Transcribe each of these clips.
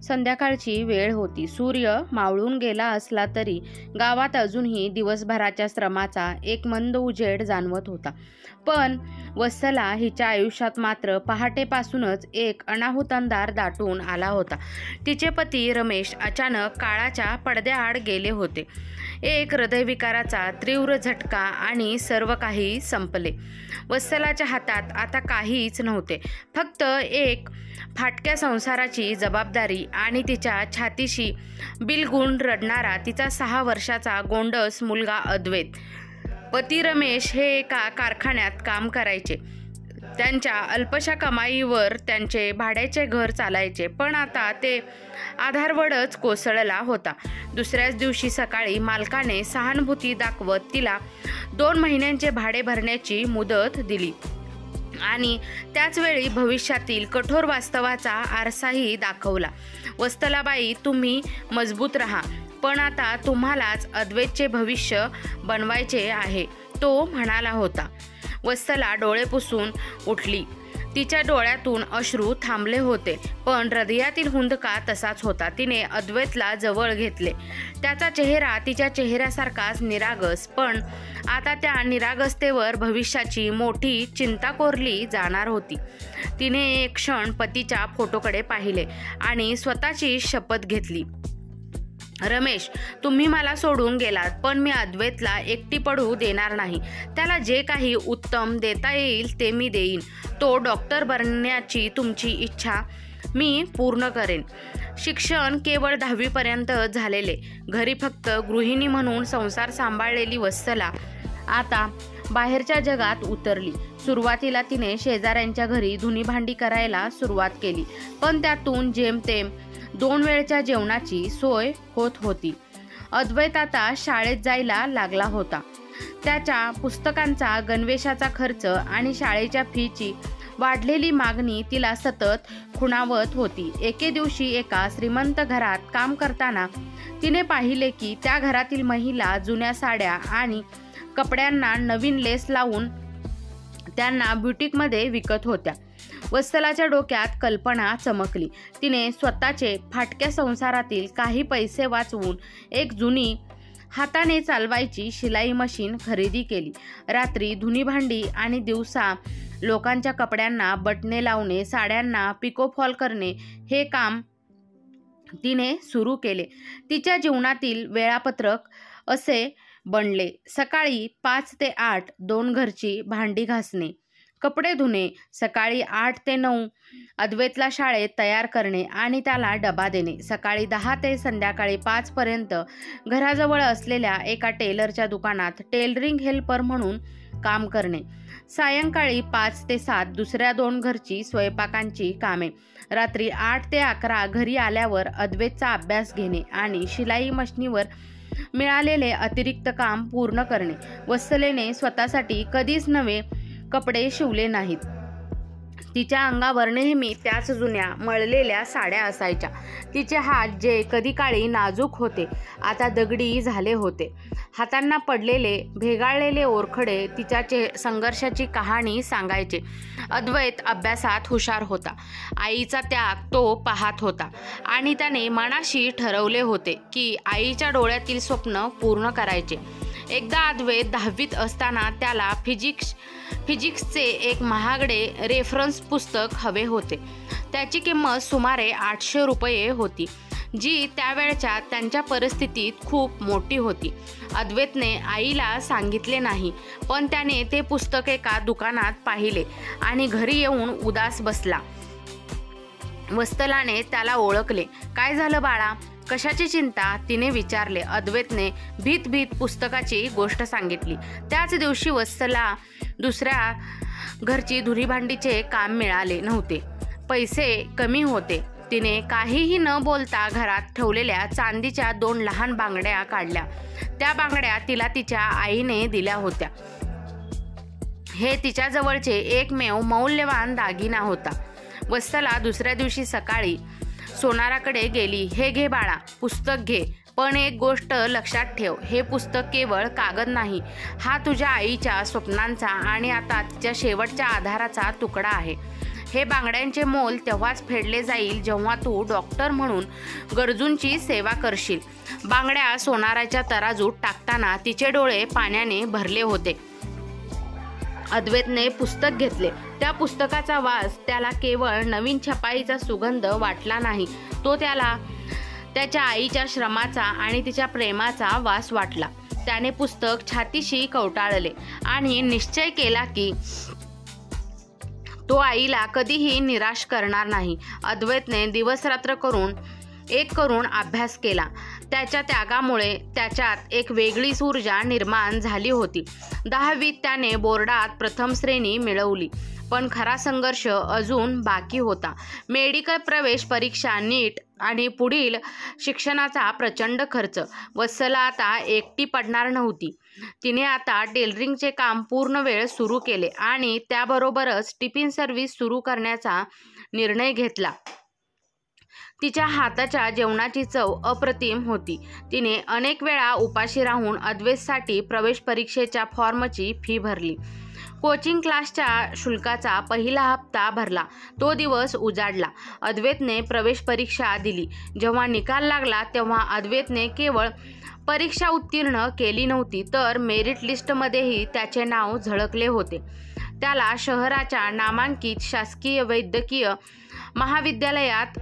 संध्याकाळची वेळ होती. सूर्य मावळून गेला असला तरी गावात अजूनही दिवसभराच्या श्रमाचा एक मंद उजेड जाणवत होता. पण वत्सला हिच्या आयुष्यात मात्र पहाटेपासूनच एक अनाहूत अंधार दाटून आला होता. तिचे पती रमेश अचानक काळाच्या पडद्याआड गेले होते. एक हृदयविकाराचा तीव्र झटका आणि सर्व काही संपले. वत्सलाच्या हातात आता काहीच नव्हते, फक्त एक फाटक्या संसाराची जबाबदारी आणि तिच्या छातीशी बिलगून रडणारा तिचा 6 वर्षाचा गोंडस मुलगा अद्वैत. पती रमेश हे एका कारखान्यात काम करायचे. त्यांच्या अल्पशा कमाईवर त्यांचे भाड्याचे घर चालायचे, पण आता ते आधारवडच कोसळला होता. दुसऱ्याच दिवशी सकाळी मालकाने सहानुभूती दाखवत तिला 2 महिन्यांचे भाडे भरण्याची मुदत दिली आणि त्याचवेळी भविष्यातील कठोर वास्तवाचा आरसाही दाखवला. वत्सलाबाई, तुम्ही मजबूत राहा, पण आता तुम्हालाच अद्वैतचे भविष्य बनवायचे आहे, तो म्हणाला होता. वत्सला डोळे पुसून उठली. तिच्या डोळ्यातून अश्रू थांबले होते, पण हृदयातील हुंदका तसाच होता. तिने अद्वैतला जवळ घेतले. त्याचा चेहरा तिच्या चेहऱ्यासारखाच निरागस, पण आता त्या निरागसतेवर भविष्याची मोठी चिंता कोरली जाणार होती. तिने एक क्षण पतीच्या फोटोकडे पाहिले आणि स्वतःची शपथ घेतली. रमेश, तुम्ही मला सोडून गेलात, पण मी अद्वैतला एकटी पडू देणार नाही. त्याला जे काही उत्तम देता येईल ते मी देईन. तो डॉक्टर बनण्याची तुमची इच्छा मी पूर्ण करेन. शिक्षण केवळ 10वी पर्यंत झालेले, घरी फक्त गृहिणी म्हणून संसार सांभाळलेली वत्सला आता बाहेरच्या जगात उतरली. सुरुवातीला तिने शेजाऱ्यांच्या घरी धुणी भांडी करायला सुरुवात केली, पण त्यातून जेमतेम 2 वेळच्या जेवणाची सोय होत होती. अद्वैत आता शाळेत जायला लागला होता. त्याच्या पुस्तकांचा, गणवेशाचा खर्च आणि शाळेच्या फीची वाढलेली मागणी तिला सतत खुणावत होती. एके दिवशी एका श्रीमंत घरात काम करताना तिने पाहिले की त्या घरातील महिला जुन्या साड्या आणि कपड्यांना नवीन लेस लावून त्यांना ब्युटीकमध्ये विकत होत्या. वत्सलाच्या डोक्यात कल्पना चमकली. तिने स्वतःचे फाटक्या संसारातील काही पैसे वाचवून एक जुनी हाताने चालवायची शिलाई मशीन खरेदी केली. रात्री धुणी भांडी आणि दिवसा लोकांच्या कपड्यांना बटणे लावणे, साड्यांना पिकोफॉल करणे हे काम तिने सुरू केले. तिच्या जीवनातील वेळापत्रक असे बनले: सकाळी 5 ते 8 2 घरची भांडी घासणे, कपडे धुणे, सकाळी 8 ते 9 अद्वैतला शाळेत तयार करणे आणि त्याला डबा देणे, सकाळी 10 ते संध्याकाळी 5 पर्यंत घराजवळ असलेल्या एका टेलरच्या दुकानात टेलरिंग हेल्पर म्हणून काम करणे, सायंकाळी 5 ते 7 दुसऱ्या 2 घरची स्वयंपाकांची कामे, रात्री 8 ते 11 घरी आल्यावर अद्वैतचा अभ्यास घेणे आणि शिलाई मशिनीवर मिळालेले अतिरिक्त काम पूर्ण करणे. वत्सलेने स्वतःसाठी कधीच नवे कपडे शिवले नाहीत. तिच्या अंगावर नेहमी त्याच जुन्या मळलेल्या साड्या असायच्या. तिचे हात, जे कधी काळी नाजूक होते, आता दगडी झाले होते. हातांना पडलेले भेगाळलेले ओरखडे तिच्या संघर्षाची कहाणी सांगायचे. अद्वैत अभ्यासात हुशार होता. आईचा त्याग तो पाहत होता आणि त्याने मनाशी ठरवले होते की आईच्या डोळ्यातील स्वप्न पूर्ण करायचे. एकदा अद्वैत 10वीत असताना त्याला फिजिक्सचे एक महागडे रेफरन्स पुस्तक हवे होते. त्याची किंमत सुमारे 800 रुपये होती, जी त्यावेळच्या त्यांच्या परिस्थितीत खूप मोठी होती. अद्वैतने आईला सांगितले नाही, पण त्याने ते पुस्तक एका दुकानात पाहिले आणि घरी येऊन उदास बसला. वत्सलाने त्याला ओळखले. काय झालं बाळा, कशाची चिंता, तिने विचारले. अद्वैतने भीत पुस्तकाची गोष्ट सांगितली. त्याच दिवशी वत्सला दुसऱ्या घरची धुणी भांडीचे काम मिळाले नव्हते. पैसे कमी होते. तिने काहीही न बोलता घरात ठेवलेल्या चांदीच्या 2 लहान बांगड्या काढल्या. त्या बांगड्या तिला तिच्या आईने दिल्या होत्या. हे तिच्याजवळचे एकमेव मौल्यवान दागिना होता. वत्सला दुसऱ्या दिवशी सकाळी सोनाराकडे गेली. हे घे बाळा, पुस्तक घे, पण एक गोष्ट लक्षात ठेव, हे पुस्तक केवळ कागद नाही, हा तुझ्या आईच्या स्वप्नांचा आणि आता तिच्या शेवटच्या आधाराचा तुकडा आहे. हे बांगड्यांचे मोल तेव्हाच फेडले जाईल जेव्हा तू डॉक्टर म्हणून गरजूंची सेवा करशील. बांगड्या सोनाराच्या तराजूत टाकताना तिचे डोळे पाण्याने भरले होते. अद्वैतने पुस्तक घेतले. त्या पुस्तकाचा वास त्याला केवळ नवीन छपाईचा सुगंध वाटला नाही, तो त्याला त्याच्या आईच्या श्रमाचा आणि तिच्या प्रेमाचा वास वाटला. त्याने पुस्तक छातीशी कवटाळले आणि निश्चय केला की तो आईला कधीही निराश करणार नाही. अद्वैतने दिवसरात्र करून अभ्यास केला. त्याच्या त्यागामुळे त्याच्यात एक वेगळीच ऊर्जा निर्माण झाली होती. 10वीत त्याने बोर्डात प्रथम श्रेणी मिळवली, पण खरा संघर्ष अजून बाकी होता. मेडिकल प्रवेश परीक्षा, नीट आणि पुढील शिक्षणाचा प्रचंड खर्च. वत्सला आता एकटी पडणार नव्हती. तिने आता टेलरिंगचे काम पूर्ण वेळ सुरू केले आणि त्याबरोबरच टिफिन सर्व्हिस सुरू करण्याचा निर्णय घेतला. तिच्या हाताच्या जेवणाची चव अप्रतिम होती. तिने अनेक वेळा उपाशी राहून अद्वैतसाठी प्रवेश परीक्षेच्या फॉर्मची फी भरली. कोचिंग क्लासच्या शुल्काचा पहिला हप्ता भरला. तो दिवस उजाडला. अद्वैतने प्रवेश परीक्षा दिली. जेव्हा निकाल लागला तेव्हा अद्वैतने केवळ परीक्षा उत्तीर्ण केली नव्हती, तर मेरिट लिस्टमध्येही त्याचे नाव झळकले होते. त्याला शहराच्या नामांकित शासकीय वैद्यकीय महाविद्यालयात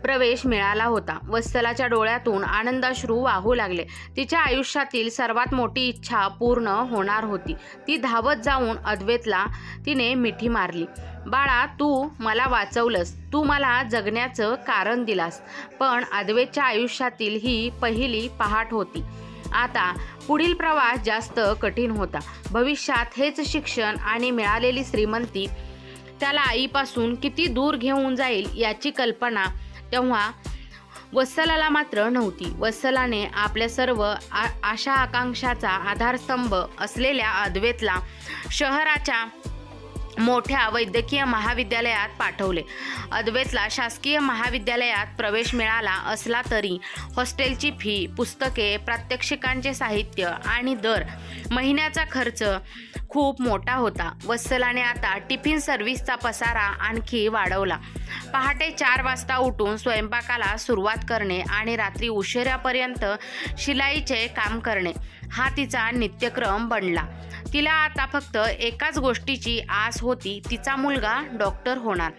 प्रवेश मिळाला होता. वत्सलाच्या डोळ्यातून आनंदाश्रू वाहू लागले. तिच्या आयुष्यातील सर्वात मोठी इच्छा पूर्ण होणार होती. ती धावत जाऊन अद्वैतला तिने मिठी मारली. बाळा, तू मला वाचवलंस, तू मला जगण्याचं कारण दिलास. पण अद्वैतच्या आयुष्यातील ही पहिली पहाट होती. आता पुढील प्रवास जास्त कठीण होता. भविष्यात हेच शिक्षण आणि मिळालेली श्रीमंती त्याला आईपासून किती दूर घेऊन जाईल याची कल्पना तेव्हा वत्सलाला मात्र नव्हती. वत्सलाने आपल्या सर्व आशा आकांक्षाचा आधारस्तंभ असलेल्या अद्वैतला शहराच्या मोठ्या वैद्यकीय महाविद्यालयात पाठवले. अद्वैतला शासकीय महाविद्यालयात प्रवेश मिळाला असला तरी हॉस्टेलची फी, पुस्तके, प्रात्यक्षिकांचे साहित्य आणि दर महिन्याचा खर्च खूप मोठा होता. वत्सलाने आता टिफिन सर्व्हिसचा पसारा आणखी वाढवला. पहाटे 4 वाजता उठून स्वयंपाकाला सुरुवात करणे आणि रात्री उशिरापर्यंत शिलाईचे काम करणे हा तिचा नित्यक्रम बनला. तिला आता फक्त एकाच गोष्टीची आस होती, तिचा मुलगा डॉक्टर होणार.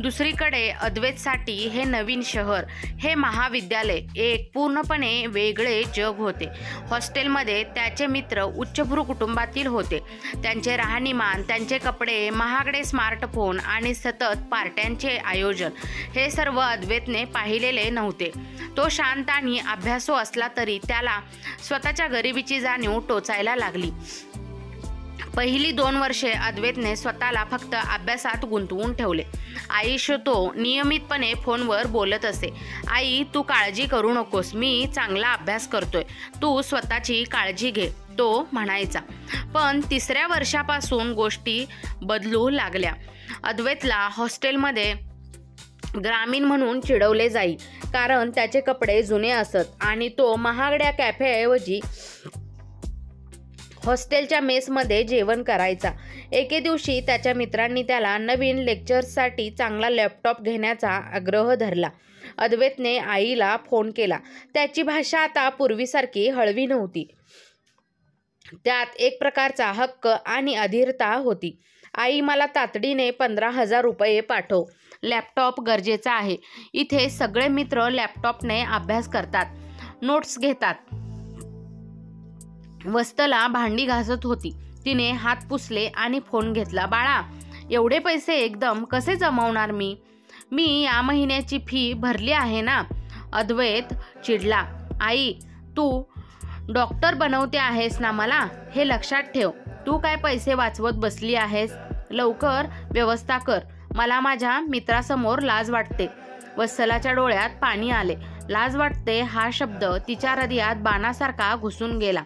दुसरीकडे अद्वैतसाठी हे नवीन शहर, हे महाविद्यालय एक पूर्णपणे वेगळे जग होते. हॉस्टेलमध्ये त्याचे मित्र उच्चभ्रू कुटुंबातील होते. त्यांचे राहणीमान, त्यांचे कपडे, महागडे स्मार्टफोन आणि सतत पार्ट्यांचे आयोजन हे सर्व अद्वैतने पाहिलेले नव्हते. तो शांत आणि अभ्यासू असला तरी त्याला स्वतःच्या गरिबीची जाणीव टोचायला लागली. पहिली 2 वर्षे अद्वैतने स्वतःला फक्त अभ्यासात गुंतवून ठेवले. आईशी तो नियमितपणे फोनवर बोलत असे. आई, तू काळजी करू नकोस, मी चांगला अभ्यास करतोय, तू स्वतःची काळजी घे, तो म्हणायचा. पण 3ऱ्या वर्षापासून गोष्टी बदलू लागल्या. अद्वैतला हॉस्टेलमध्ये ग्रामीण म्हणून चिडवले जाई, कारण त्याचे कपडे जुने असत आणि तो महागड्या कॅफेऐवजी हॉस्टेलच्या मेसमध्ये जेवण करायचा. एके दिवशी त्याच्या मित्रांनी त्याला नवीन लेक्चर्ससाठी चांगला लॅपटॉप घेण्याचा आग्रह धरला. अद्वैतने आईला फोन केला. त्याची भाषा आता पूर्वीसारखी हळवी नव्हती. त्यात एक प्रकारचा हक्क आणि अधीरता होती. आई, मला तातडीने 15,000 रुपये पाठव. लॅपटॉप गरजेचा आहे. इथे सगळे मित्र लॅपटॉपने अभ्यास करतात, नोट्स घेतात. वत्सला भांडी घासत होती. तिने हात पुसले आणि फोन घेतला. बाळा, एवढे पैसे एकदम कसे जमवणार मी या महिन्याची फी भरली आहे ना. अद्वैत चिडला. आई, तू डॉक्टर बनवते आहेस ना मला, हे लक्षात ठेव. तू काय पैसे वाचवत बसली आहेस? लवकर व्यवस्था कर. मला माझ्या मित्रासमोर लाज वाटते. वत्सलाच्या डोळ्यात पाणी आले. लाज वाटते हा शब्द तिच्या हृदयात बाणासारखा घुसून गेला.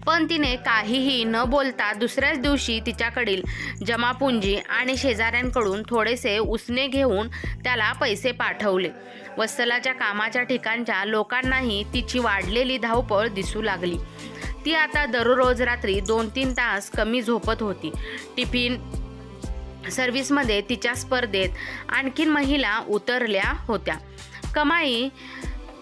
पण तिने काहीही न बोलता दुसऱ्याच दिवशी तिच्याकडील जमापुंजी आणि शेजाऱ्यांकडून थोडेसे उसने घेऊन त्याला पैसे पाठवले. वत्सलाच्या कामाच्या ठिकाणच्या लोकांनाही तिची वाढलेली धावपळ दिसू लागली. ती आता दररोज रात्री 2-3 तास कमी झोपत होती. टिफिन सर्व्हिसमध्ये तिच्या स्पर्धेत आणखीन महिला उतरल्या होत्या. कमाई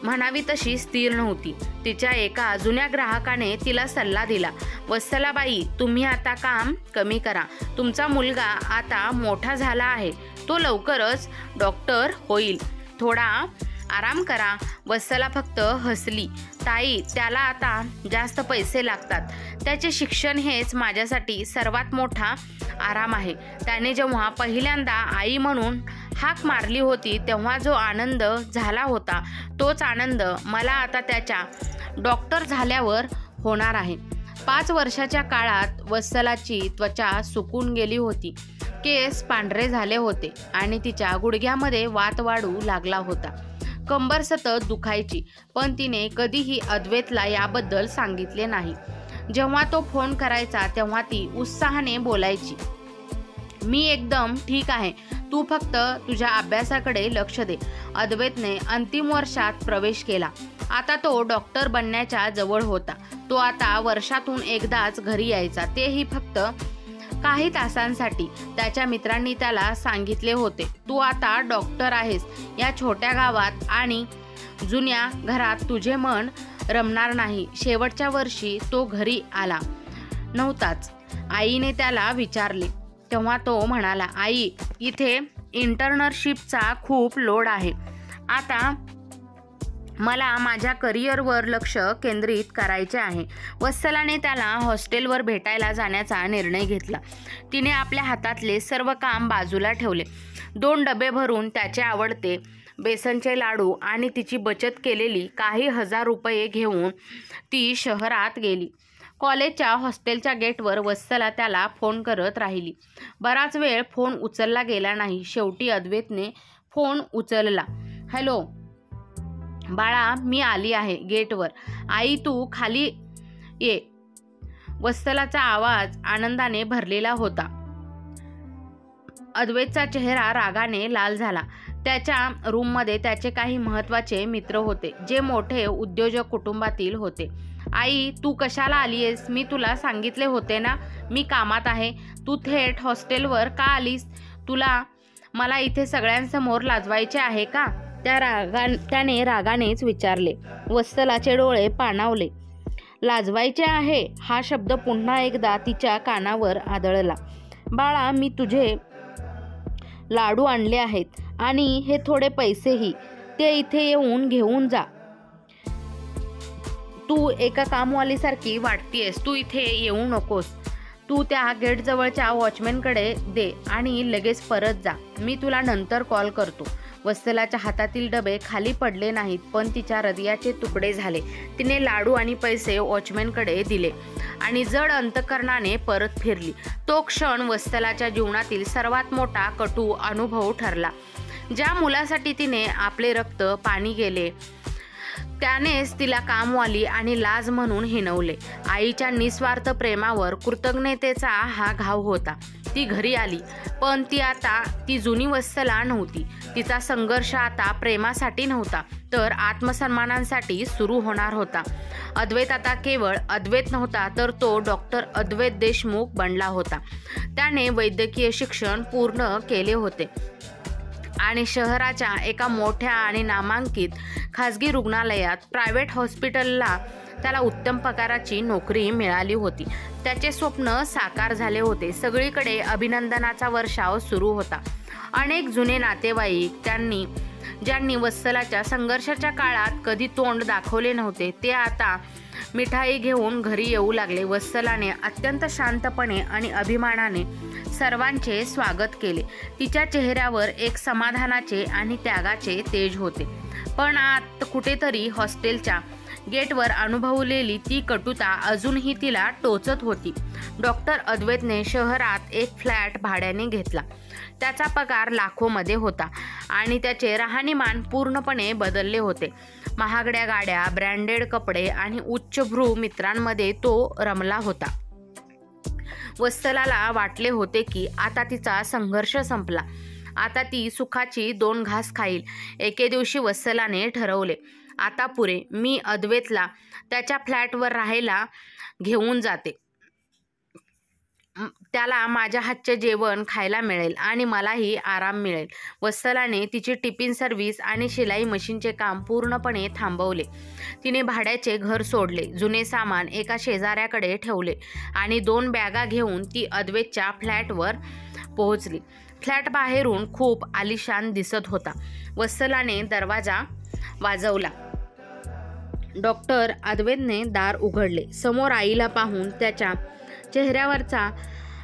म्हणावी तशी स्थिर नव्हती. तिच्या एका जुन्या ग्राहकाने तिला सल्ला दिला, वत्सलाबाई, तुम्ही आता काम कमी करा. तुमचा मुलगा आता मोठा झाला आहे, तो लवकरच डॉक्टर होईल. थोडा आराम करा. वत्सला फक्त हसली. ताई, त्याला आता जास्त पैसे लागतात. त्याचे शिक्षण हेच माझ्यासाठी सर्वात मोठा आराम आहे. त्याने जेव्हा पहिल्यांदा आई म्हणून हाक मारली होती तेव्हा जो आनंद झाला होता तोच आनंद मला आता त्याच्या डॉक्टर झाल्यावर होणार आहे. 5 वर्षाच्या काळात वत्सलाची त्वचा सुकून गेली होती. केस पांढरे झाले होते आणि तिच्या गुडघ्यामध्ये वात वाढू लागला होता. कंबर सतत दुखायची, पण तिने कधीही अद्वैतला याबद्दल सांगितले नाही. जेव्हा तो फोन करायचा तेव्हा ती उत्साहाने बोलायची, मी एकदम ठीक आहे, तू फक्त तुझ्या अभ्यासाकडे लक्ष दे. अद्वैतने अंतिम वर्षात प्रवेश केला. आता तो डॉक्टर बनण्याच्या जवळ होता. तो आता वर्षातून एकदाच घरी यायचा, तेही फक्त काही तासांसाठी. त्याच्या मित्रांनी त्याला सांगितले होते, तू आता डॉक्टर आहेस. या छोट्या गावात आणि जुन्या घरात तुझे मन रमणार नाही. शेवटच्या वर्षी तो घरी आला नव्हताच. आईने त्याला विचारले तेव्हा तो म्हणाला, आई, इथे इंटर्नशिपचा खूप लोड आहे. आता मला माझ्या करिअरवर लक्ष केंद्रित करायचे आहे. वत्सलाने त्याला हॉस्टेलवर भेटायला जाण्याचा निर्णय घेतला. तिने आपल्या हातातले सर्व काम बाजूला ठेवले. 2 डबे भरून त्याचे आवडते बेसनचे लाडू आणि तिची बचत केलेली काही हजार रुपये घेऊन ती शहरात गेली. कॉलेजच्या हॉस्टेलच्या गेटवर वत्सला त्याला फोन करत राहिली. बराच वेळ फोन उचलला गेला नाही. शेवटी अद्वैतने फोन उचलला. हॅलो बाळा, मी आली आहे गेटवर. आई, तू खाली ये. वत्सलाचा आवाज आनंदाने भरलेला होता. अद्वैतचा चेहरा रागाने लाल झाला. त्याच्या रूममध्ये त्याचे काही महत्त्वाचे मित्र होते, जे मोठे उद्योजक कुटुंबातील होते. आई, तू कशाला आलीयस? मी तुला सांगितले होते ना, मी कामात आहे. तू थेट हॉस्टेलवर का आलीस? तुला मला इथे सगळ्यांसमोर लाजवायचे आहे का? त्याने रागानेच विचारले. वत्सलाचे डोळे पाणावले. लाजवायचे आहे हा शब्द पुन्हा एकदा तिच्या कानावर आदळला. बाळा, मी तुझे लाडू आणले आहेत आणि हे थोडे पैसेही. ते इथे येऊन घेऊन जा. तू एका कामवालीसारखी वाटतेस. तू इथे येऊ नकोस. तू त्या गेटजवळच्या वॉचमॅनकडे दे आणि लगेच परत जा. मी तुला नंतर कॉल करतो. वत्सलाच्या हातातील डबे खाली पडले नाहीत, पण तिच्या हृदयाचे तुकडे झाले. तिने लाडू आणि पैसे वॉचमॅनकडे दिले आणि जड अंतकरणाने परत फिरली. तो क्षण वत्सलाच्या जीवनातील सर्वात मोठा कटू अनुभव ठरला. ज्या मुलासाठी तिने आपले रक्त पाणी केले त्यानेच तिला कामवाली आणि लाज म्हणून हिणवले. आईच्या निस्वार्थ प्रेमावर कृतज्ञतेचा हा घाव होता. ती घरी आली, पण ती जुनी वत्सला नव्हती. तिचा संघर्ष आता प्रेमासाठी नव्हता, तर आत्मसन्मानासाठी सुरू होणार होता. अद्वैत आता केवळ अद्वैत नव्हता, तर तो डॉक्टर अद्वैत देशमुख बनला होता. त्याने वैद्यकीय शिक्षण पूर्ण केले होते आणि शहराच्या एका मोठ्या आणि नामांकित खाजगी रुग्णालयात प्रायव्हेट हॉस्पिटलला त्याला उत्तम पगाराची नोकरी मिळाली होती. त्याचे स्वप्न साकार झाले होते. सगळीकडे अभिनंदनाचा वर्षाव सुरू होता. अनेक जुने नातेवाईक ज्यांनी वत्सलाच्या संघर्षाच्या काळात कधी तोंड दाखवले नव्हते, ते आता मिठाई घेऊन घरी येऊ लागले. वत्सलाने अत्यंत शांतपणे आणि अभिमानाने सर्वांचे स्वागत केले. तिच्या चेहऱ्यावर एक समाधानाचे आणि त्यागाचे तेज होते. पण आत कुठेतरी हॉस्टेलच्या गेटवर अनुभवलेली ती कटुता अजूनही तिला टोचत होती. डॉक्टर अद्वैतने शहरात एक फ्लॅट भाड्याने घेतला. त्याचा पगार लाखोमध्ये होता आणि त्याचे राहणीमान पूर्णपणे बदलले होते. महागड्या गाड्या, ब्रँडेड कपडे आणि उच्चभ्रू मित्रांमध्ये तो रमला होता. वत्सलाला वाटले होते की आता तिचा संघर्ष संपला. आता ती सुखाची 2 घास खाईल. एके दिवशी वत्सलाने ठरवले, आता पुरे. मी अद्वैतला त्याच्या फ्लॅटवर राहायला घेऊन जाते. त्याला माझ्या हातचे जेवण खायला मिळेल आणि मलाही आराम मिळेल. वत्सलाने तिची टिफिन सर्व्हिस आणि शिलाई मशीनचे काम पूर्णपणे थांबवले. तिने भाड्याचे घर सोडले, जुने सामान एका शेजाऱ्याकडे ठेवले आणि 2 बॅगा घेऊन ती अद्वैतच्या फ्लॅटवर पोहोचली. फ्लॅट बाहेरून खूप आलिशान दिसत होता. वत्सलाने दरवाजा वाजवला. डॉक्टर अद्वैतने दार उघडले. समोर आईला पाहून त्याच्या चेहऱ्यावरचा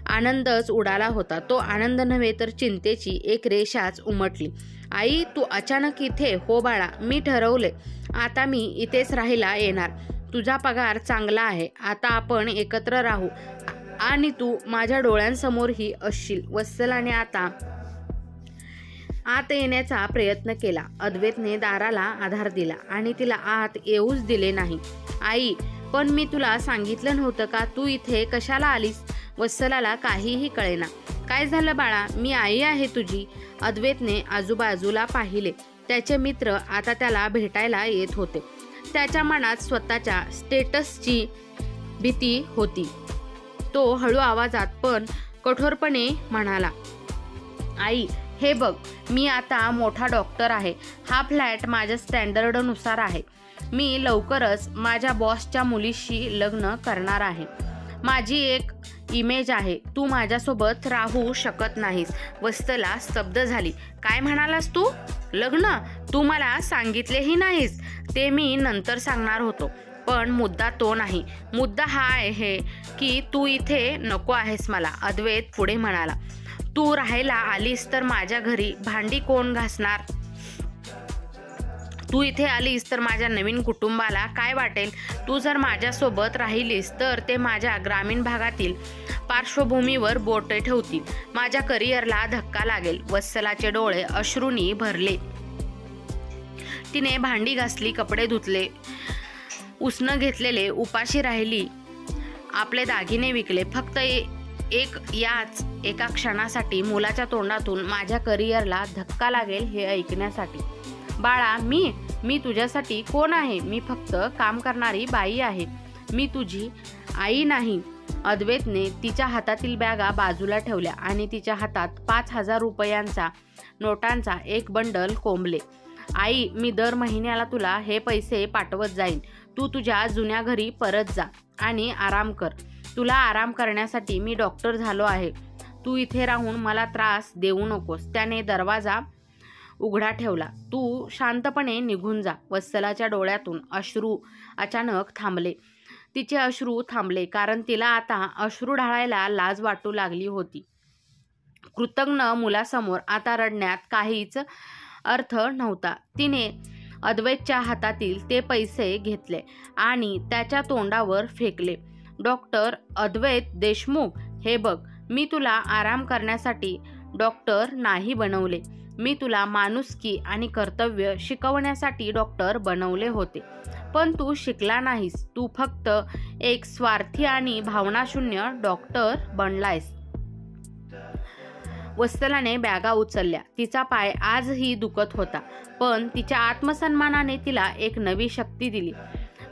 आनंदच उडाला होता. तो आनंद नव्हे तर चिंतेची एक रेषाच उमटली. आई, तू अचानक इथे? हो बाळा, मी ठरवले आता मी इथेच राहायला येणार. तुझा पगार चांगला आहे. आता आपण एकत्र राहू आणि तू माझ्या डोळ्यांसमोरही असशील. वत्सलाने आता आत येण्याचा प्रयत्न केला. अद्वैतने दाराला आधार दिला आणि तिला आत येऊच दिले नाही. आई, पण मी तुला सांगितलं नव्हतं का तू इथे कशाला आलीस? वत्सलाला काहीही कळेना. काय झालं बाळा? मी आई आहे तुझी. अद्वैतने आजूबाजूला पाहिले. त्याचे मित्र आता त्याला भेटायला येत होते. त्याच्या मनात स्वतःच्या स्टेटसची भीती होती. तो हळू आवाजात पण कठोरपणे म्हणाला, आई, हे बघ, मी आता मोठा डॉक्टर आहे. हा फ्लॅट माझ्या स्टँडर्डनुसार आहे. मी लवकरच माझ्या बॉसच्या मुलीशी लग्न करणार आहे. माझी एक इमेज आहे. तू माझ्यासोबत राहू शकत नाहीस. वत्सला स्तब्ध झाली. काय म्हणालास तू? लग्न? तू मला सांगितलेही नाहीस. ते मी नंतर सांगणार होतो, पण मुद्दा तो नाही. मुद्दा हा आहे की तू इथे नको आहेस मला. अद्वैत पुढे म्हणाला, तू राहायला आलीस तर माझ्या घरी भांडी कोण घासणार? तू इथे आलीस तर माझ्या नवीन कुटुंबाला काय वाटेल? तू जर माझ्यासोबत राहिलीस तर ते माझ्या ग्रामीण भागातील पार्श्वभूमीवर बोटे ठेवतील. माझ्या करिअरला धक्का लागेल. वत्सलाचे डोळे अश्रूंनी भरले. तिने भांडी घासली, कपडे धुतले, उसनं घेतलेले, उपाशी राहिली, आपले दागिने विकले, फक्त याच एका क्षणासाठी, मुलाच्या तोंडातून माझ्या करिअरला धक्का लागेल हे ऐकण्यासाठी. बाळा, मी तुझ्यासाठी कोण आहे? मी फक्त काम करणारी बाई आहे. मी तुझी आई नाही. अद्वैतने तिच्या हातातील बॅगा बाजूला ठेवल्या आणि तिच्या हातात 5,000 रुपयांचा नोटांचा एक बंडल कोंबले. आई, मी दर महिन्याला तुला हे पैसे पाठवत जाईन. तू तुझ्या जुन्या घरी परत जा आणि आराम कर. तुला आराम करण्यासाठी मी डॉक्टर झालो आहे. तू इथे राहून मला त्रास देऊ नकोस. त्याने दरवाजा उघडा ठेवला. तू शांतपणे निघून जा. वत्सलाच्या डोळ्यातून अश्रू अचानक थांबले. तिचे अश्रू थांबले कारण तिला आता अश्रू ढाळायला लाज वाटू लागली होती. कृतज्ञ मुलासमोर आता रडण्यात काहीच अर्थ नव्हता. तिने अद्वैतच्या हातातील ते पैसे घेतले आणि त्याच्या तोंडावर फेकले. डॉक्टर अद्वैत देशमुख, हे बघ, मी तुला आराम करण्यासाठी डॉक्टर नाही बनवले. मी तुला माणुसकी आणि कर्तव्य शिकवण्यासाठी डॉक्टर बनवले होते. पण तू शिकला नाहीस. तू फक्त एक स्वार्थी आणि भावनाशून्य डॉक्टर बनलायस. वत्सलाने बॅगा उचलल्या. तिचा पाय आजही दुखत होता, पण तिच्या आत्मसन्मानाने तिला एक नवी शक्ती दिली.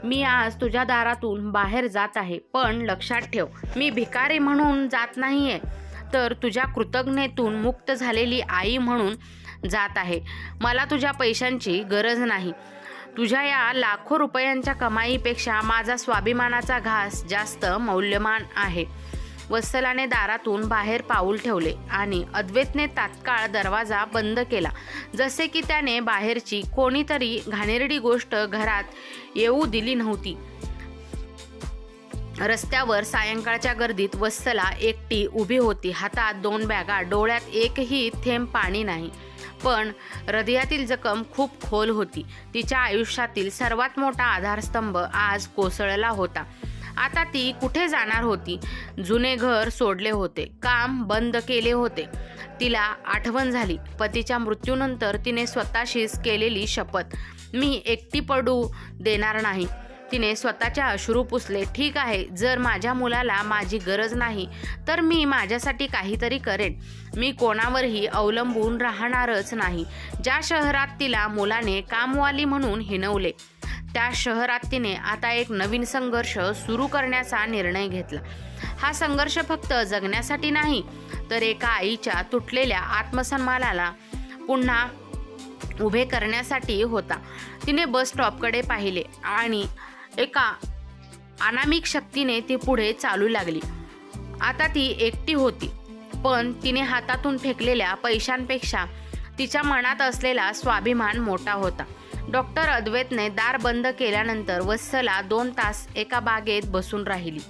मी आज तुझ्या दारातून बाहेर जात आहे, पण लक्षात ठेव, मी भिकारी म्हणून जात नाहीये, तर तुझ्या कृतज्ञतेतून मुक्त झालेली आई म्हणून जात आहे. मला तुझ्या पैशांची गरज नाही. तुझ्या या लाखो रुपयांच्या कमाईपेक्षा माझा स्वाभिमानाचा घास जास्त मौल्यवान आहे. वत्सलाने दारातून बाहेर पाऊल ठेवले आणि अद्वैतने तात्काळ दरवाजा बंद केला, जसे की त्याने बाहेरची कोणीतरी घाणेरडी गोष्ट घरात येऊ दिली नव्हती. रस्त्यावर सायंकाळच्या गर्दीत वत्सला एकटी उभी होती. हातात 2 बॅगा, डोळ्यात एकही थेंब पाणी नाही, पण हृदयातील जखम खूप खोल होती. तिच्या आयुष्यातील सर्वात मोठा आधारस्तंभ आज कोसळला होता. आता ती कुठे जाणार होती? जुने घर सोडले होते, काम बंद केले होते. तिला आठवण झाली पतीच्या मृत्यूनंतर तिने स्वतःशीच केलेली शपथ, मी एकटी पडू देणार नाही. तिने स्वतःचे अश्रू पुसले. ठीक आहे, जर माझ्या मुलाला माझी गरज नाही तर मी माझ्यासाठी काहीतरी करेन. मी कोणावरही अवलंबून राहणारच नाही. ज्या शहरात तिला मुलाने कामवाली म्हणून हिणवले, त्या शहरात तिने आता एक नवीन संघर्ष सुरू करण्याचा निर्णय घेतला. हा संघर्ष फक्त जगण्यासाठी नाही, तर एका आईच्या तुटलेल्या आत्मसन्मानाला पुन्हा उभे करण्यासाठी होता. तिने बस स्टॉपकडे पाहिले आणि एका अनामिक शक्तीने ती पुढे चालू लागली. आता ती एकटी होती, पण तिने हातातून फेकलेल्या पैशांपेक्षा तिच्या मनात असलेला स्वाभिमान मोठा होता. डॉक्टर अद्वैतने दार बंद केल्यानंतर वत्सला 2 तास एका बागेत बसून राहिली.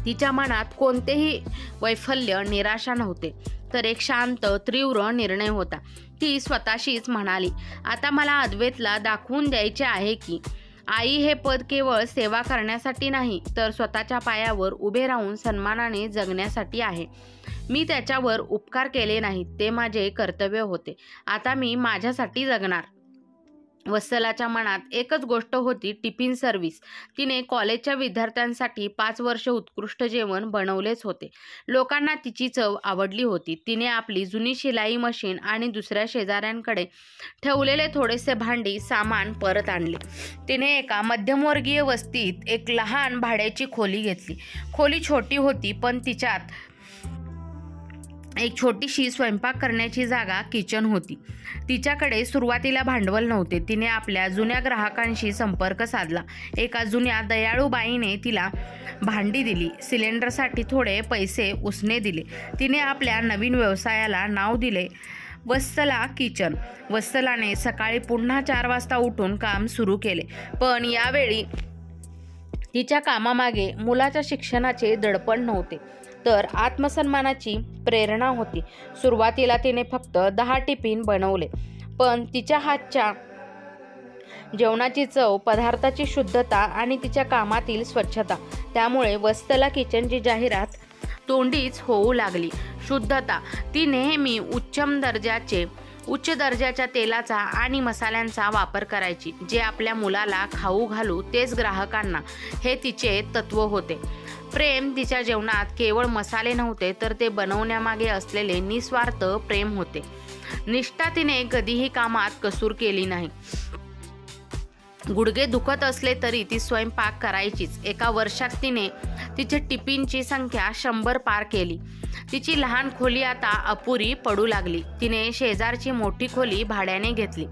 तिच्या मनात कोणतेही वैफल्य, निराशा नव्हते, तर एक शांत, तीव्र निर्णय होता. ती स्वतःशीच म्हणाली, आता मला अद्वैतला दाखवून द्यायचे आहे की आई हे पद केवळ सेवा करण्यासाठी नाही, तर स्वतःच्या पायावर उभे राहून सन्मानाने जगण्यासाठी आहे. मी त्याच्यावर उपकार केले नाहीत, ते माझे कर्तव्य होते. आता मी माझ्यासाठी जगणार. वत्सलाच्या मनात एकच गोष्ट होती, टिफिन सर्व्हिस. तिने कॉलेजच्या विद्यार्थ्यांसाठी 5 वर्ष उत्कृष्ट जेवण बनवलेच होते. लोकांना तिची चव आवडली होती. तिने आपली जुनी शिलाई मशीन आणि दुसऱ्या शेजाऱ्यांकडे ठेवलेले थोडेसे भांडी सामान परत आणले. तिने एका मध्यमवर्गीय वस्तीत एक लहान भाड्याची खोली घेतली. खोली छोटी होती, पण तिच्यात एक छोटीशी स्वयंपाक करण्याची जागा, किचन होती. तिच्याकडे सुरुवातीला भांडवल नव्हते. तिने आपल्या जुन्या ग्राहकांशी संपर्क साधला. एका जुन्या दयाळू बाईने तिला भांडी दिली. सिलेंडरसाठी थोडे पैसे उसने दिले. तिने आपल्या नवीन व्यवसायाला नाव दिले, वत्सला किचन. वत्सलाने सकाळी पुन्हा 4 वाजता उठून काम सुरू केले, पण यावेळी तिच्या कामामागे मुलाच्या शिक्षणाचे दडपण नव्हते, तर आत्मसन्मानाची प्रेरणा होती. सुरुवातीला तिने फक्त 10 टिफिन बनवले, पण तिच्या हातच्या जेवणाची चव, पदार्थाची शुद्धता आणि तिच्या कामातील स्वच्छता, त्यामुळे वत्सला किचनची जाहिरात तोंडीच होऊ लागली. शुद्धता. ती नेहमी उच्च दर्जाच्या तेलाचा आणि मसाल्यांचा वापर करायची. जे आपल्या मुलाला खाऊ घालू तेच ग्राहकांना, हे तिचे तत्व होते. प्रेम. तिच्या जेवणात केवळ मसाले नव्हते, तर ते बनवण्यामागे असलेले निस्वार्थ प्रेम होते. निष्ठा. तिने कधीही कामात कसूर केली नाही. गुडघे दुखत असले तरी ती स्वयंपाक करायचीच. एका वर्षात तिने तिच्या टिफिनची संख्या 100 पार केली. तिची लहान खोली आता अपुरी पडू लागली. तिने शेजारची मोठी खोली भाड्याने घेतली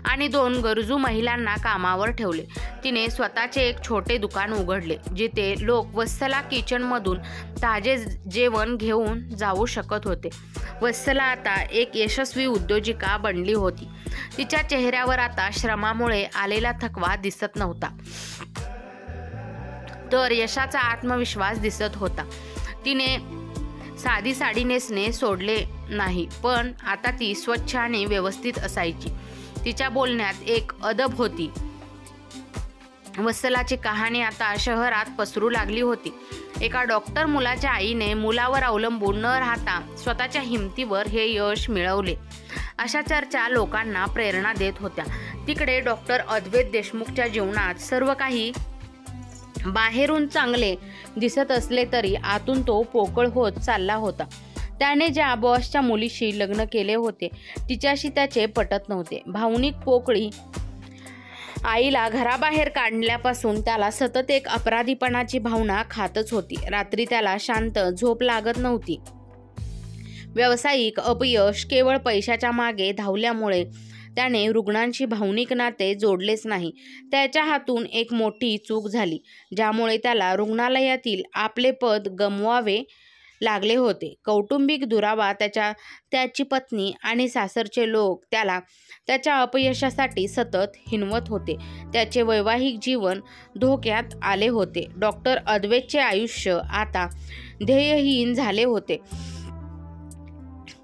आणि 2 गरजू महिलांना कामावर ठेवले. तिने स्वतःचे एक छोटे दुकान उघडले, जिथे लोक वत्सला किचनमधून ताजे जेवण घेऊन जाऊ शकत होते. वत्सला आता एक यशस्वी उद्योजिका बनली होती. तिच्या चेहऱ्यावर आता श्रमामुळे आलेला थकवा दिसत नव्हता, तर यशाचा आत्मविश्वास दिसत होता. तिने साधी साडी नेसणे सोडले नाही, पण आता ती स्वच्छ आणि व्यवस्थित असायची. तिच्या बोलण्यात एक अदब होती. वत्सलाची कहाणी आता शहरात पसरू लागली होती. एका डॉक्टर मुलाच्या आईने मुलावर अवलंबून न राहता स्वतःच्या हिमतीवर हे यश मिळवले. अशा चर्चा लोकांना प्रेरणा देत होत्या. तिकडे डॉक्टर अद्वैत देशमुखच्या जीवनात सर्व काही बाहेरून चांगले दिसत असले तरी आतून तो पोकळ होत चालला होता. त्याने ज्या बॉसच्या मुलीशी लग्न केले होते, तिच्याशी त्याचे पटत नव्हते. भावनिक पोकळी आईला घराबाहेर काढल्यापासून त्याला सतत एक अपराधीपणाची भावना खातच होती. रात्री त्याला शांत झोप लागत नव्हती. व्यावसायिक अपयश, केवळ पैशाच्या मागे धावल्यामुळे त्याने रुग्णांशी भावनिक नाते जोडलेच नाही. त्याच्या हातून एक मोठी चूक झाली, ज्यामुळे त्याला रुग्णालयातील आपले पद गमवावे लागले होते. कौटुंबिक दुरावा. त्याची पत्नी आणि सासरचे लोक त्याला त्याच्या अपयशासाठी सतत हिणवत होते. त्याचे वैवाहिक जीवन धोक्यात आले होते. डॉक्टर अद्वैतचे आयुष्य आता ध्येयहीन झाले होते.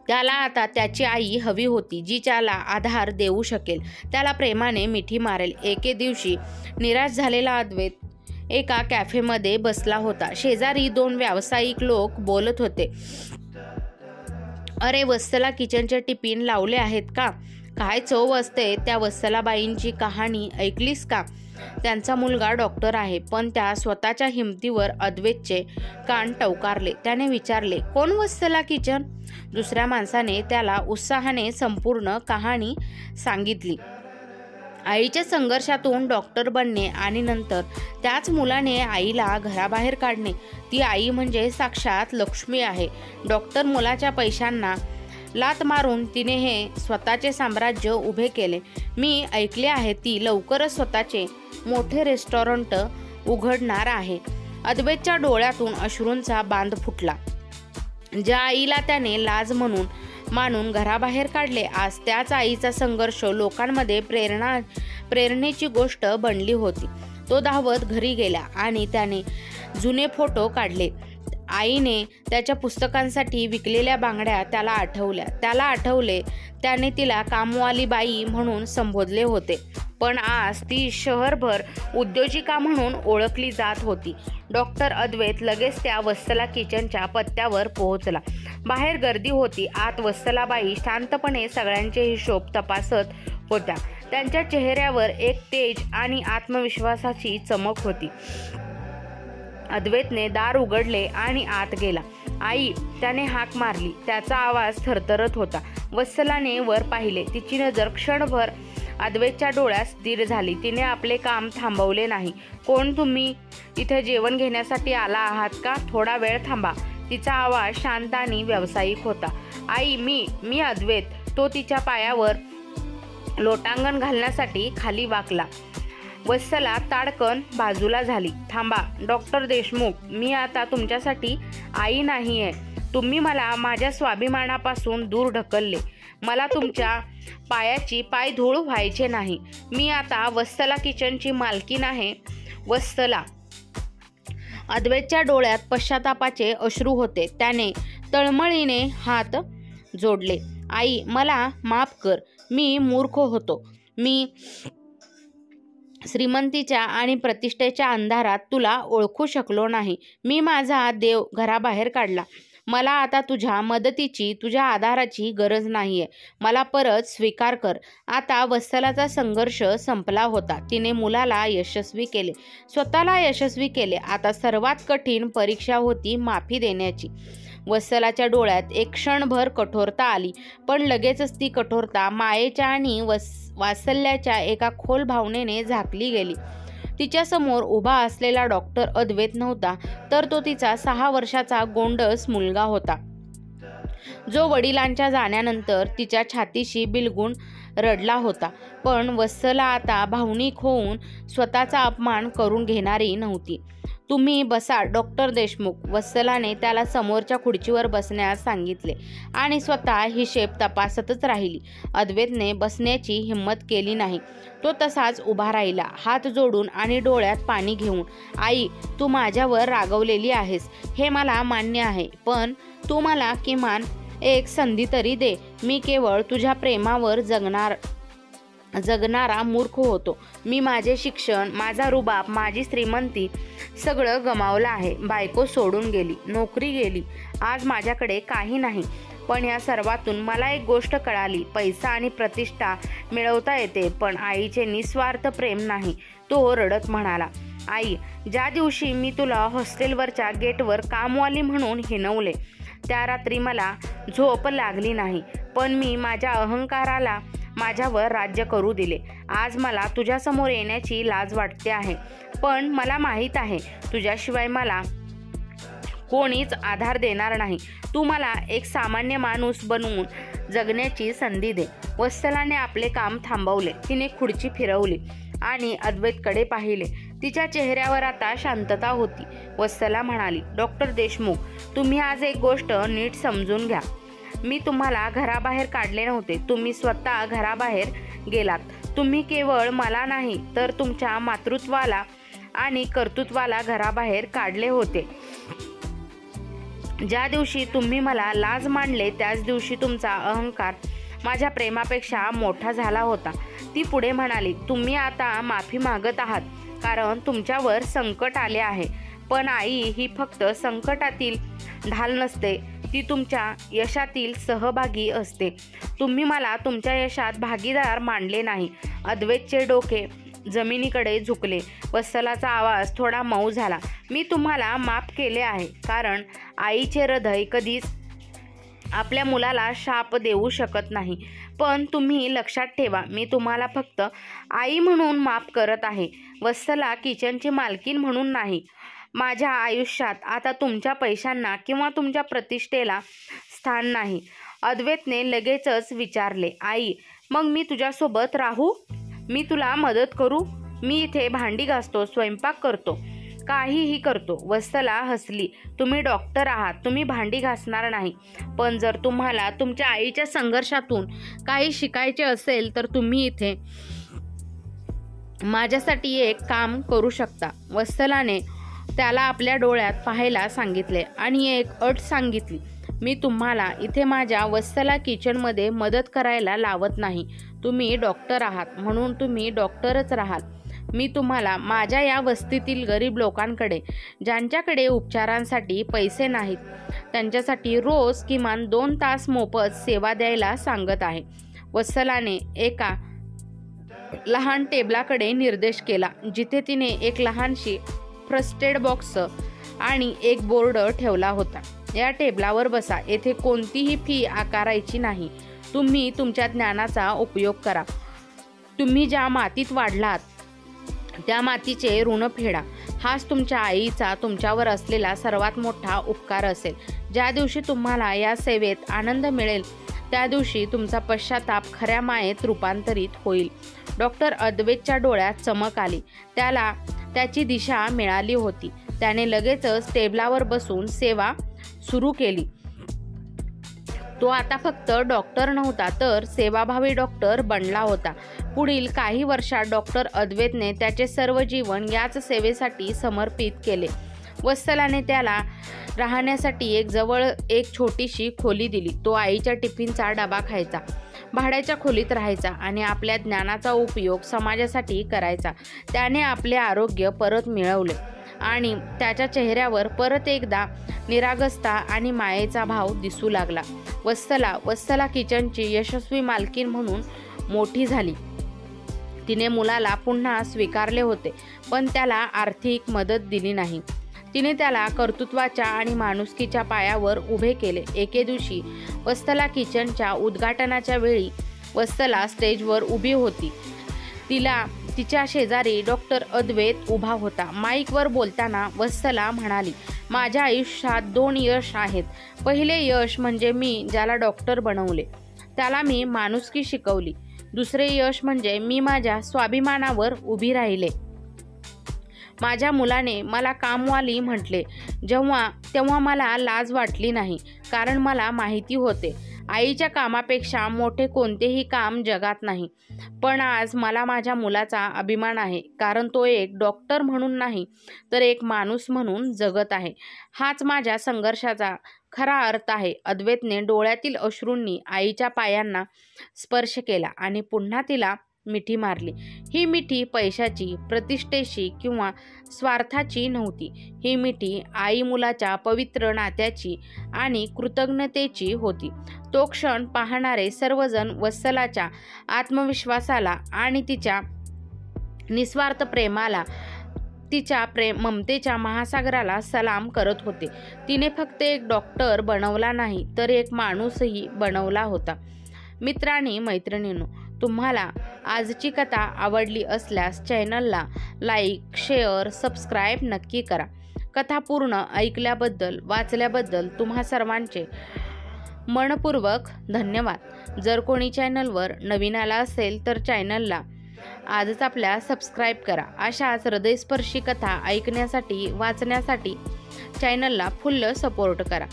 त्याला आता त्याची आई हवी होती, जी त्याला आधार देऊ शकेल, त्याला प्रेमाने मिठी मारेल. एके दिवशी निराश झालेला अद्वैत एका कॅफेमध्ये बसला होता. शेजारी 2 व्यावसायिक लोक बोलत होते. अरे, वत्सला किचनचे टिफिन लावले आहेत का? काय चव असते त्या वत्सलाबाईंची कहाणी ऐकलीस का? त्यांचा मुलगा डॉक्टर आहे. पण त्या स्वतःच्या हिमतीवर अद्वैतचे कान टवकारले. त्याने विचारले, कोण वत्सला किचन? दुसऱ्या माणसाने त्याला उत्साहाने संपूर्ण कहाणी सांगितली. आईच्या संघर्षातून डॉक्टर बनणे आणि नंतर त्याच मुलाने आईला घराबाहेर काढणे, ती आई म्हणजे साक्षात लक्ष्मी आहे. डॉक्टर मुलाच्या पैशांना लात मारून तिने हे स्वतःचे साम्राज्य उभे केले. मी ऐकले आहे ती लवकरच स्वतःचे मोठे रेस्टॉरंट उघडणार आहे. अद्वैतच्या डोळ्यातून अश्रूंचा बांध फुटला. ज्या आईला त्याने लाज मानून घराबाहेर काढले, आज त्याच आईचा संघर्ष लोकांमध्ये प्रेरणेची गोष्ट बनली होती. तो धावत घरी गेला आणि त्याने जुने फोटो काढले. आईने त्याच्या पुस्तकांसाठी विकलेल्या बांगड्या त्याला आठवले. त्याने तिला कामवाली बाई म्हणून संबोधले होते, पण आज ती शहरभर उद्योजिका म्हणून ओळखली जात होती. डॉक्टर अद्वैत लगेच त्या वत्सला किचनच्या पत्त्यावर पोहोचला. बाहेर गर्दी होती. आत वत्सलाबाई शांतपणे सगळ्यांचे हिशोब तपासत होत्या. त्यांच्या चेहऱ्यावर एक तेज आणि आत्मविश्वासाची चमक होती. अद्वैतने दार उघडले आणि आत गेला. आई, त्याने हाक मारली. त्याचा आवाज थरथरत होता. वत्सलाने वर पाहिले. तिची नजर क्षणभर अद्वैतच्या डोळ्यात स्थिर झाली. तिने आपले काम थांबवले नाही. कोण तुम्ही? इथे जेवण घेण्यासाठी आला आहात का? थोडा वेळ थांबा. तिचा आवाज शांत आणि व्यावसायिक होता. आई, मी अद्वैत. तो तिच्या पायावर लोटांगण घालण्यासाठी खाली वाकला. वत्सला ताडकन बाजूला झाली. थांबा डॉक्टर देशमुख, मी आता तुमच्यासाठी आई नाही आहे. तुम्ही मला माझ्या स्वाभिमानापासून दूर ढकलले. मला तुमच्या पायाची पायधूळ व्हायचे नाही. मी आता वत्सला किचनची मालकीण आहे. वत्सला. अद्वैतच्या डोळ्यात पश्चातापाचे अश्रू होते. त्याने तळमळीने हात जोडले. आई, मला माफ कर. मी मूर्ख होतो. मी श्रीमंतीच्या आणि प्रतिष्ठेच्या अंधारात तुला ओळखू शकलो नाही. मी माझा देव घराबाहेर काढला. मला आता तुझ्या मदतीची, तुझ्या आधाराची गरज नाहीये. मला परत स्वीकार कर. आता वत्सलाचा संघर्ष संपला होता. तिने मुलाला यशस्वी केले, स्वतःला यशस्वी केले. आता सर्वात कठीण परीक्षा होती माफी देण्याची. वत्सलाच्या डोळ्यात एक क्षणभर कठोरता आली, पण लगेचच ती कठोरता मायेच्या आणि वात्सल्याच्या एका खोल भावनेने झाकली गेली. तिच्यासमोर उभा असलेला डॉक्टर अद्वैत नव्हता, तर तो तिचा 6 वर्षाचा गोंडस मुलगा होता, जो वडिलांच्या जाण्यानंतर तिच्या छातीशी बिलगून रडला होता. पण वत्सला आता भावनिक होऊन स्वतःचा अपमान करून घेणारी नव्हती. तुम्ही बसा डॉक्टर देशमुख. वत्सलाने त्याला समोरच्या खुर्चीवर बसण्यास सांगितले आणि स्वतः हिशेब तपासतच राहिली. अद्वैतने बसण्याची हिंमत केली नाही. तो तसाच उभा राहिला, हात जोडून आणि डोळ्यात पाणी घेऊन. आई, तू माझ्यावर रागवलेली आहेस, हे मला मान्य आहे, पण तू मला किमान एक संधी तरी दे. मी केवळ तुझ्या प्रेमावर जगणारा मूर्ख होतो. मी माझे शिक्षण, माझा रुबाब, माझी श्रीमंती सगळं गमावलं आहे. बायको सोडून गेली, नोकरी गेली. आज माझ्याकडे काही नाही. पण या सर्वातून मला एक गोष्ट कळाली. पैसा आणि प्रतिष्ठा मिळवता येते, पण आईचे निस्वार्थ प्रेम नाही. तो रडत म्हणाला. आई, ज्या दिवशी मी तुला हॉस्टेलवरच्या गेटवर कामवाली म्हणून हिणवले, त्या रात्री मला झोप लागली नाही. पण मी माझ्या अहंकाराला माझ्यावर राज्य करू दिले. आज मला तुझ्यासमोर येण्याची लाज वाटते आहे, पण मला माहीत आहे तुझ्याशिवाय मला कोणीच आधार देणार नाही. तू मला एक सामान्य माणूस बनवून जगण्याची संधी दे. वत्सलाने आपले काम थांबवले. तिने खुर्ची फिरवली आणि अद्वैतकडे पाहिले. तिच्या चेहऱ्यावर आता शांतता होती. वत्सला म्हणाली, डॉक्टर देशमुख, तुम्ही आज एक गोष्ट नीट समजून घ्या. मी तुम्हाला घराबाहेर काढले नव्हते. तुम्ही स्वतः घराबाहेर गेलात. तुम्ही केवळ मला नाही, तर तुमच्या मातृत्वाला आणि कर्तृत्वाला घराबाहेर काढले होते. ज्या दिवशी तुम्ही मला लाज मानले, त्याच दिवशी तुमचा अहंकार माझ्या प्रेमापेक्षा मोठा झाला होता. ती पुढे म्हणाली, तुम्ही आता माफी मागत आहात कारण तुमच्यावर संकट आले आहे. पण आई ही फक्त संकटातील ढाल नसते, ती तुमच्या यशातील सहभागी असते. तुम्ही मला तुमच्या यशात भागीदार मानले नाही. अद्वैतचे डोके जमिनीकडे झुकले. वत्सलाचा आवाज थोडा मऊ झाला. मी तुम्हाला माफ केले आहे कारण आईचे हृदय कधीच आपल्या मुलाला शाप देऊ शकत नाही. पण तुम्ही लक्षात ठेवा, मी तुम्हाला फक्त आई म्हणून माफ करत आहे, वत्सला किचनची मालकीण म्हणून नाही. माझ्या आयुष्यात आता तुमच्या पैशांना किंवा तुमच्या प्रतिष्ठेला स्थान नाही. अद्वैतने लगेचच विचारले, आई मग मी तुझ्यासोबत राहू? मी तुला मदत करू? मी इथे भांडी घासतो, स्वयंपाक करतो, काहीही करतो. वत्सला हसली. तुम्ही डॉक्टर आहात, तुम्ही भांडी घासणार नाही. पण जर तुम्हाला तुमच्या आईच्या संघर्षातून काही शिकायचे असेल तर तुम्ही इथे माझ्यासाठी एक काम करू शकता. वत्सलाने त्याला आपल्या डोळ्यात पाहायला सांगितले आणि एक अट सांगितली, मी तुम्हाला इथे माझ्या वत्सला किचनमध्ये मदत करायला लावत नाही. तुम्ही डॉक्टर आहात म्हणून तुम्ही डॉक्टरच राहाल. मी तुम्हाला माझ्या या वस्तीतील गरीब लोकांकडे, ज्यांच्याकडे उपचारांसाठी पैसे नाहीत, त्यांच्यासाठी रोज किमान 2 तास मोफत सेवा द्यायला सांगत आहे. वत्सलाने एका लहान टेबलाकडे निर्देश केला, जिथे तिने एक लहानशी फर्स्ट एड बॉक्स आणि एक बोर्ड ठेवला होता. या टेबलावर बसा. येथे कोणतीही फी आकारायची नाही. तुम्ही तुमच्या ज्ञानाचा उपयोग करा. तुम्ही ज्या मातीत वाढलात त्या मातीचे ऋण फेडा. हाच तुमच्या आईचा तुमच्यावर असलेला सर्वात मोठा उपकार असेल. ज्या दिवशी तुम्हाला या सेवेत आनंद मिळेल त्या दिवशी तुमचा पश्चाताप खऱ्या मायेत रूपांतरित होईल. डॉक्टर अद्वैतच्या डोळ्यात चमक आली. त्याला त्याची दिशा मिळाली होती. त्याने लगेचच टेबलावर बसून सेवा सुरू केली. तो आता फक्त डॉक्टर नव्हता तर सेवाभावी डॉक्टर बनला होता. पुढील काही वर्षात डॉक्टर अद्वैतने त्याचे सर्व जीवन याच सेवेसाठी समर्पित केले. वत्सलाने त्याला राहण्यासाठी एक छोटीशी खोली दिली. तो आईच्या टिफिनचा डबा खायचा, भाड्याच्या खोलीत राहायचा आणि आपल्या ज्ञानाचा उपयोग समाजासाठी करायचा. त्याने आपले आरोग्य परत मिळवले आणि त्याच्या चेहऱ्यावर परत एकदा निरागसता आणि मायेचा भाव दिसू लागला. वत्सला किचनची यशस्वी मालकीण म्हणून मोठी झाली. तिने मुलाला पुन्हा स्वीकारले होते, पण त्याला आर्थिक मदत दिली नाही. तिने त्याला कर्तृत्वाच्या आणि माणुसकीच्या पायावर उभे केले. एके दिवशी वत्सला किचनच्या उद्घाटनाच्या वेळी वत्सला स्टेजवर उभी होती. तिच्या शेजारी डॉक्टर अद्वैत उभा होता. माईकवर बोलताना वत्सला म्हणाली, माझ्या आयुष्यात 2 यश आहेत. पहिले यश म्हणजे मी ज्याला डॉक्टर बनवले त्याला मी माणुसकी शिकवली. दुसरे यश म्हणजे मी माझ्या स्वाभिमानावर उभी राहिले. माझ्या मुलाने मला कामवाली म्हटले तेव्हा मला लाज वाटली नाही, कारण मला माहिती होते आईच्या कामापेक्षा मोठे कोणतेही काम जगात नाही. पण आज मला माझ्या मुलाचा अभिमान आहे, कारण तो एक डॉक्टर म्हणून नाही तर एक माणूस म्हणून जगत आहे. हाच माझ्या संघर्षाचा खरा अर्थ आहे. अद्वैतने डोळ्यातील अश्रूंनी आईच्या पायांना स्पर्श केला आणि पुन्हा तिला मिठी मारली. ही मिठी पैशाची, प्रतिष्ठेची किंवा स्वार्थाची नव्हती. ही मिठी आई मुलाच्या पवित्र नात्याची आणि कृतज्ञतेची होती. तो क्षण पाहणारे सर्वजण वत्सलाच्या आत्मविश्वासाला आणि तिच्या निस्वार्थ प्रेमाला, तिच्या ममतेच्या महासागराला सलाम करत होते. तिने फक्त एक डॉक्टर बनवला नाही तर एक माणूसही बनवला होता. मित्रांनी, मैत्रिणींनो, तुम्हाला आजची कथा आवडली असल्यास चॅनलला लाईक, शेअर, सबस्क्राईब नक्की करा. कथा पूर्ण ऐकल्याबद्दल, वाचल्याबद्दल तुम्हा सर्वांचे मनपूर्वक धन्यवाद. जर कोणी चॅनलवर नवीन आला असेल तर चॅनलला आजच आपल्या सबस्क्राईब करा. अशाच हृदयस्पर्शी कथा ऐकण्यासाठी, वाचण्यासाठी चॅनलला फुल्ल सपोर्ट करा.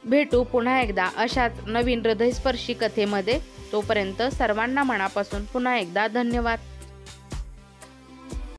भेटू पुन्हा एकदा अशाच नवीन हृदयस्पर्शी कथेमध्ये. तोपर्यंत सर्वांना मनापासून पुन्हा एकदा धन्यवाद.